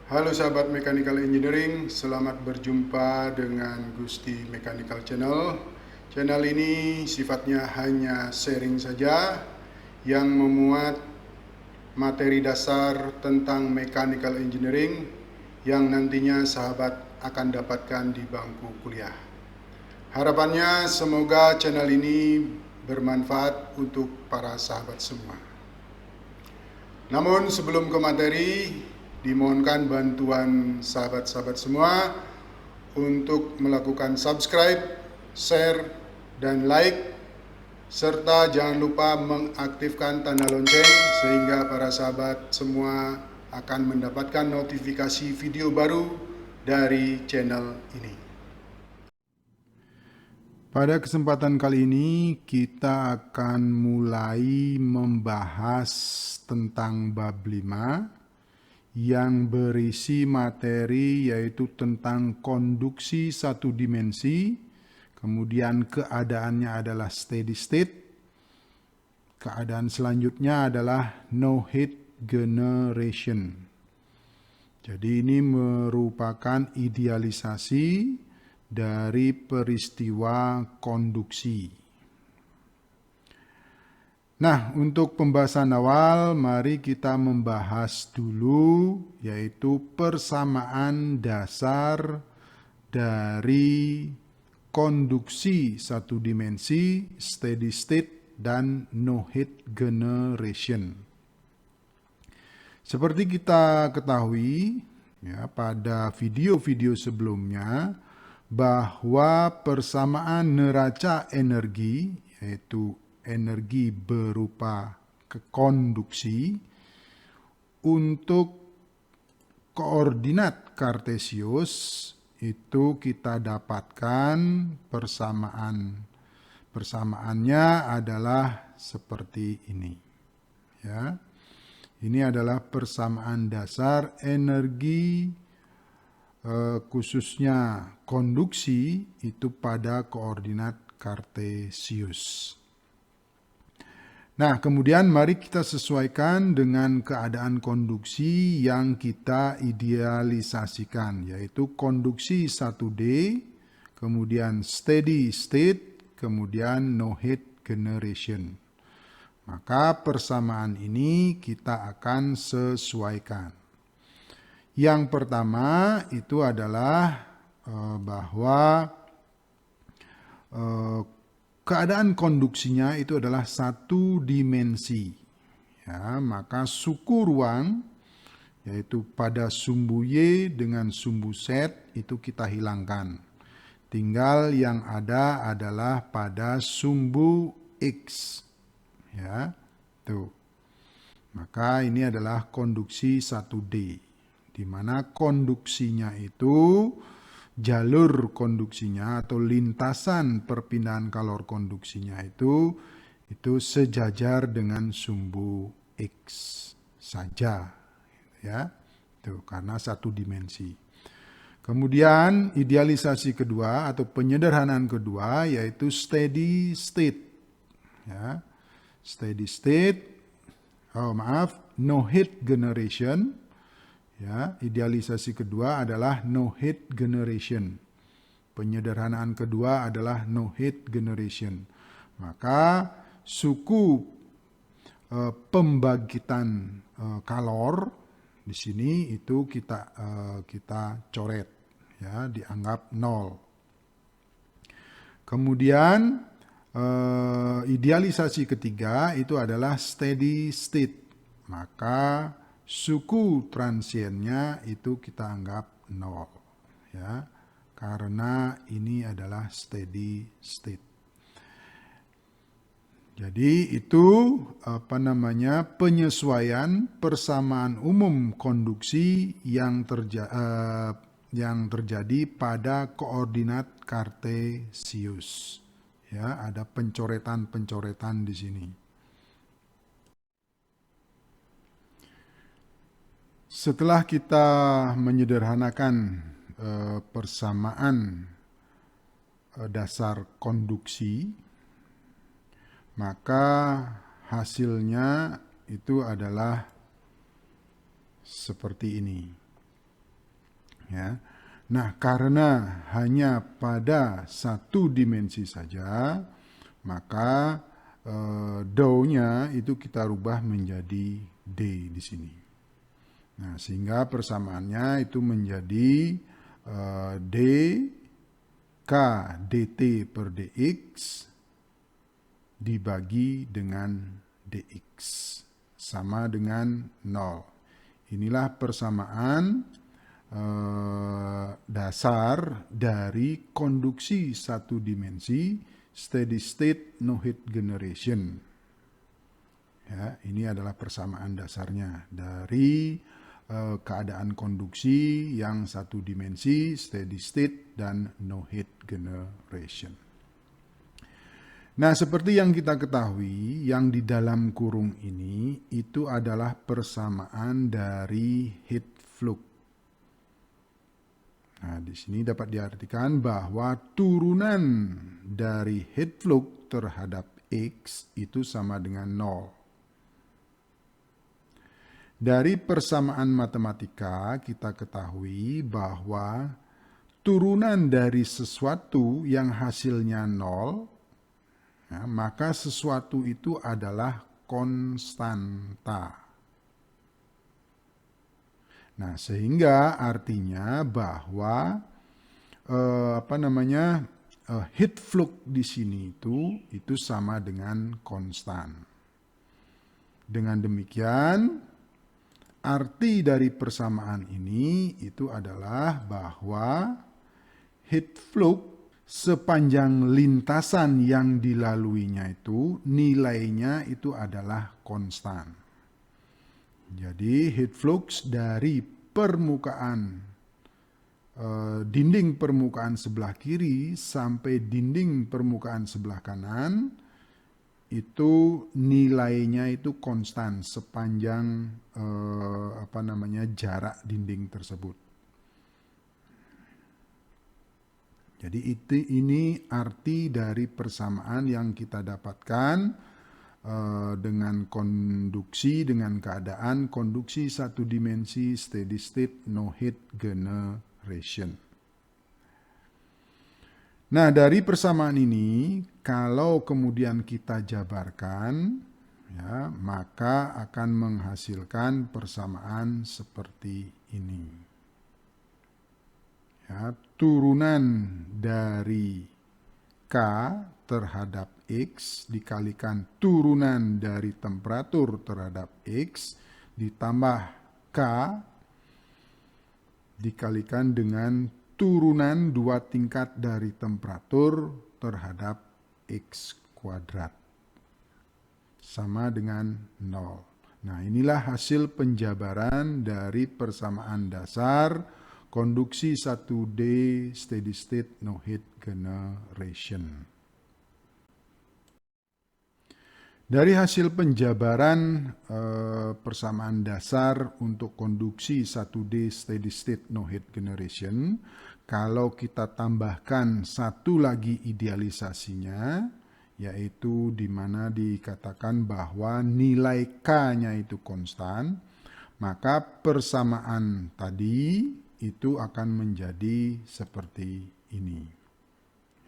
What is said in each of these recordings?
Halo sahabat Mechanical Engineering, selamat berjumpa dengan Gusti Mechanical Channel. Channel ini sifatnya hanya sharing saja yang memuat materi dasar tentang Mechanical Engineering yang nantinya sahabat akan dapatkan di bangku kuliah. Harapannya semoga channel ini bermanfaat untuk para sahabat semua. Namun sebelum ke materi, dimohonkan bantuan sahabat-sahabat semua untuk melakukan subscribe, share, dan like, serta jangan lupa mengaktifkan tanda lonceng sehingga para sahabat semua akan mendapatkan notifikasi video baru dari channel ini. Pada kesempatan kali ini kita akan mulai membahas tentang bab 5 yang berisi materi yaitu tentang konduksi satu dimensi, kemudian keadaannya adalah steady state, keadaan selanjutnya adalah no heat generation. Jadi ini merupakan idealisasi dari peristiwa konduksi. Nah, untuk pembahasan awal, mari kita membahas dulu yaitu persamaan dasar dari konduksi satu dimensi, steady state, dan no heat generation. Seperti kita ketahui ya, pada video-video sebelumnya, bahwa persamaan neraca energi, yaitu energi berupa konduksi, untuk koordinat kartesius itu kita dapatkan persamaannya adalah seperti ini. Ya, ini adalah persamaan dasar energi khususnya konduksi itu pada koordinat kartesius. Nah, kemudian mari kita sesuaikan dengan keadaan konduksi yang kita idealisasikan, yaitu konduksi 1D, kemudian steady state, kemudian no heat generation. Maka persamaan ini kita akan sesuaikan. Yang pertama itu adalah bahwa keadaan konduksinya itu adalah satu dimensi. Ya, maka suku ruang yaitu pada sumbu Y dengan sumbu Z itu kita hilangkan. Tinggal yang ada adalah pada sumbu X. Ya, tuh. Maka ini adalah konduksi 1D. Di mana konduksinya itu, jalur konduksinya atau lintasan perpindahan kalor konduksinya itu sejajar dengan sumbu X saja, ya, tuh, karena satu dimensi. Kemudian idealisasi kedua atau penyederhanaan kedua yaitu steady state, ya, steady state, no heat generation. Ya, idealisasi kedua adalah no heat generation. Penyederhanaan kedua adalah no heat generation. Maka suku pembangkitan kalor di sini itu kita coret, ya, dianggap 0. Kemudian idealisasi ketiga itu adalah steady state. Maka suku transiennya itu kita anggap 0, ya, karena ini adalah steady state. Jadi itu penyesuaian persamaan umum konduksi yang terjadi pada koordinat kartesius. Ya, ada pencoretan-pencoretan di sini. Setelah kita menyederhanakan persamaan dasar konduksi, maka hasilnya itu adalah seperti ini. Ya. Nah, karena hanya pada satu dimensi saja, maka dou-nya itu kita rubah menjadi D di sini. Nah, sehingga persamaannya itu menjadi D K dt per dx dibagi dengan dx sama dengan 0. Inilah persamaan dasar dari konduksi satu dimensi steady state no heat generation. Ya, ini adalah persamaan dasarnya dari keadaan konduksi yang satu dimensi steady state dan no heat generation. Nah, seperti yang kita ketahui, yang di dalam kurung ini itu adalah persamaan dari heat flux. Nah, di sini dapat diartikan bahwa turunan dari heat flux terhadap X itu sama dengan 0. Dari persamaan matematika kita ketahui bahwa turunan dari sesuatu yang hasilnya 0, ya, maka sesuatu itu adalah konstanta. Nah, sehingga artinya bahwa heat flux di sini itu sama dengan konstan. Dengan demikian, arti dari persamaan ini itu adalah bahwa heat flux sepanjang lintasan yang dilaluinya itu nilainya itu adalah konstan. Jadi heat flux dari permukaan dinding permukaan sebelah kiri sampai dinding permukaan sebelah kanan itu nilainya itu konstan sepanjang jarak dinding tersebut. Jadi ini arti dari persamaan yang kita dapatkan dengan konduksi, dengan keadaan konduksi satu dimensi steady state no heat generation. Nah, dari persamaan ini kalau kemudian kita jabarkan, ya, maka akan menghasilkan persamaan seperti ini. Ya, turunan dari K terhadap X dikalikan turunan dari temperatur terhadap X ditambah K dikalikan dengan turunan 2 tingkat dari temperatur terhadap X kuadrat sama dengan 0. Nah, inilah hasil penjabaran dari persamaan dasar konduksi 1D steady state no heat generation. Dari hasil penjabaran persamaan dasar untuk konduksi 1D steady state no heat generation, kalau kita tambahkan satu lagi idealisasinya, yaitu di mana dikatakan bahwa nilai K-nya itu konstan, maka persamaan tadi itu akan menjadi seperti ini.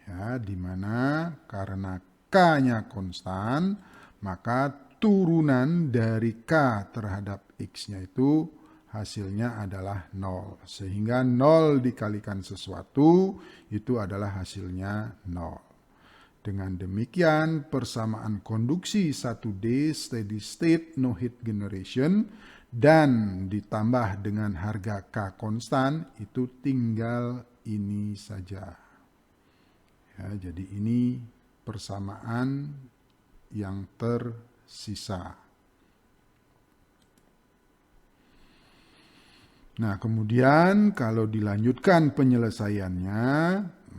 Ya, di mana karena K-nya konstan, maka turunan dari K terhadap X-nya itu hasilnya adalah 0. Sehingga 0 dikalikan sesuatu itu adalah hasilnya 0. Dengan demikian persamaan konduksi 1D steady state no heat generation dan ditambah dengan harga K konstan itu tinggal ini saja. Ya, jadi ini persamaan yang tersisa. Nah, kemudian kalau dilanjutkan penyelesaiannya,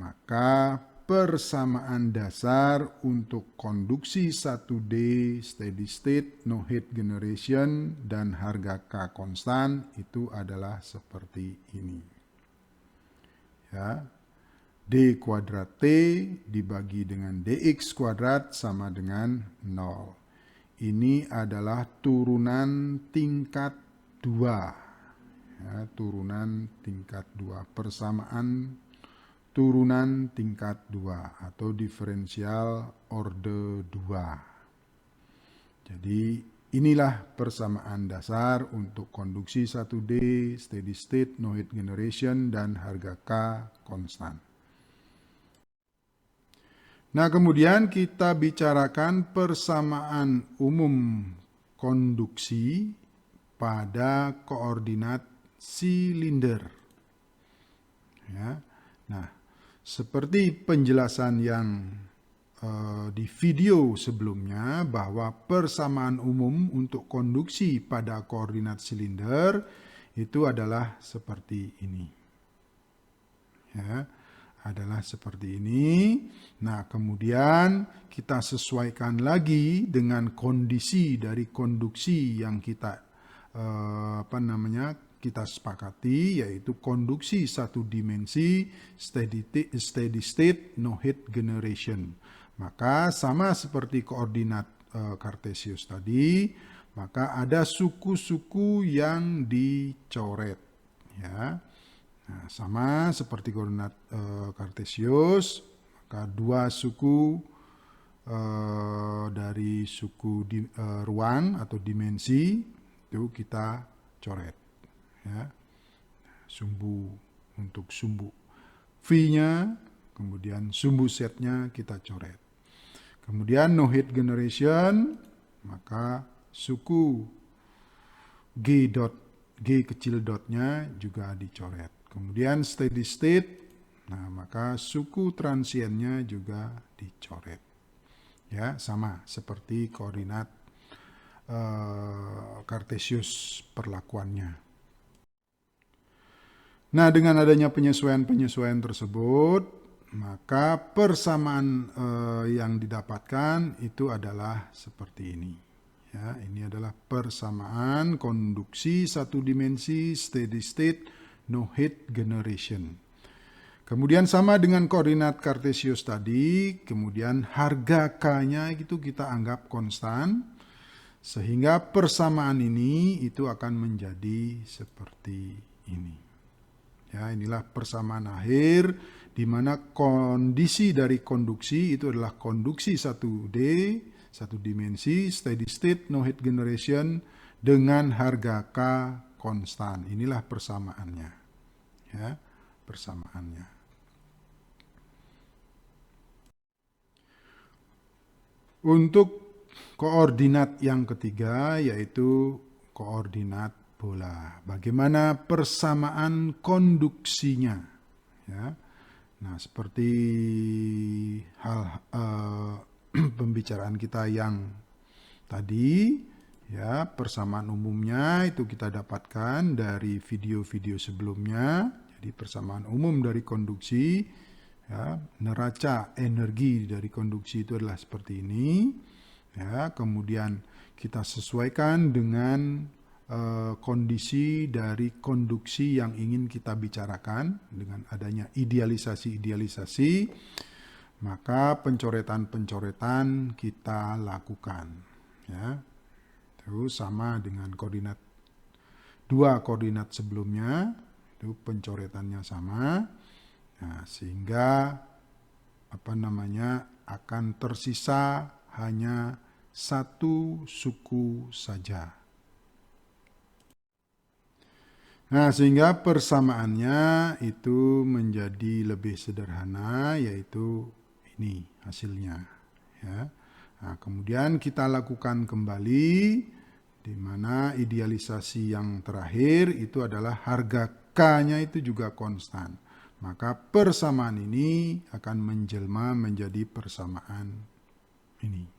maka persamaan dasar untuk konduksi 1D steady state no heat generation dan harga K konstan itu adalah seperti ini. Ya. D kuadrat T dibagi dengan dx kuadrat sama dengan 0. Ini adalah turunan tingkat 2. Ya, turunan tingkat 2, persamaan turunan tingkat 2 atau diferensial orde 2. Jadi inilah persamaan dasar untuk konduksi 1D, steady state, no heat generation, dan harga K konstan. Nah, kemudian kita bicarakan persamaan umum konduksi pada koordinat silinder. Ya. Nah, seperti penjelasan yang di video sebelumnya, bahwa persamaan umum untuk konduksi pada koordinat silinder itu adalah seperti ini. Ya, adalah seperti ini. Nah, kemudian kita sesuaikan lagi dengan kondisi dari konduksi yang kita kita sepakati, yaitu konduksi satu dimensi, steady state, no heat generation. Maka sama seperti koordinat Cartesius tadi, maka ada suku-suku yang dicoret, ya. Nah, sama seperti koordinat Cartesius, maka dua suku dari suku ruang atau dimensi itu kita coret, ya. Sumbu untuk sumbu V-nya, kemudian sumbu setnya kita coret. Kemudian no heat generation, maka suku G kecil dotnya juga dicoret. Kemudian steady state, nah maka suku transiennya juga dicoret. Ya, sama seperti koordinat Cartesius perlakuannya. Nah, dengan adanya penyesuaian-penyesuaian tersebut, maka persamaan yang didapatkan itu adalah seperti ini. Ya, ini adalah persamaan konduksi satu dimensi, steady state, no heat generation. Kemudian sama dengan koordinat Cartesius tadi, kemudian harga K-nya itu kita anggap konstan, sehingga persamaan ini itu akan menjadi seperti ini. Ya, inilah persamaan akhir, di mana kondisi dari konduksi itu adalah konduksi 1D, satu dimensi, steady state, no heat generation, dengan harga K konstan. Inilah persamaannya. Ya, persamaannya. Untuk koordinat yang ketiga, yaitu koordinat bola. Bagaimana persamaan konduksinya? Ya. Nah, seperti hal pembicaraan kita yang tadi, ya, persamaan umumnya itu kita dapatkan dari video-video sebelumnya. Jadi persamaan umum dari konduksi, ya, neraca energi dari konduksi itu adalah seperti ini. Ya, kemudian kita sesuaikan dengan kondisi dari konduksi yang ingin kita bicarakan dengan adanya idealisasi-idealisasi, maka pencoretan-pencoretan kita lakukan, ya. Terus sama dengan koordinat dua koordinat sebelumnya, itu pencoretannya sama. Nah, sehingga akan tersisa hanya satu suku saja. Nah, sehingga persamaannya itu menjadi lebih sederhana, yaitu ini hasilnya. Ya. Nah, kemudian kita lakukan kembali, di mana idealisasi yang terakhir itu adalah harga K-nya itu juga konstan. Maka persamaan ini akan menjelma menjadi persamaan ini.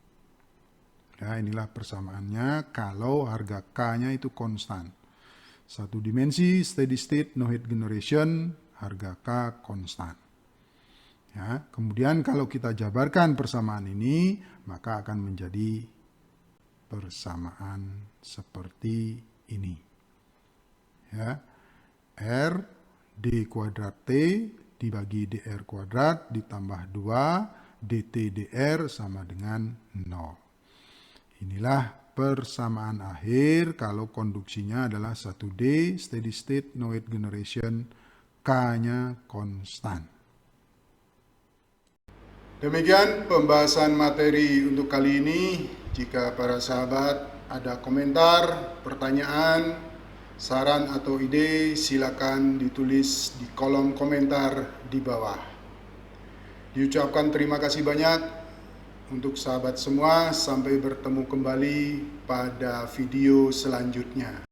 Ya, inilah persamaannya kalau harga K-nya itu konstan. Satu dimensi, steady state, no heat generation, harga K konstan. Ya, kemudian kalau kita jabarkan persamaan ini, maka akan menjadi persamaan seperti ini. Ya, R D kuadrat T dibagi dr kuadrat ditambah 2 dt dr sama dengan 0. Inilah persamaan akhir kalau konduksinya adalah 1D, steady state, no heat generation, K-nya konstan. Demikian pembahasan materi untuk kali ini. Jika para sahabat ada komentar, pertanyaan, saran atau ide, silakan ditulis di kolom komentar di bawah. Diucapkan terima kasih banyak untuk sahabat semua. Sampai bertemu kembali pada video selanjutnya.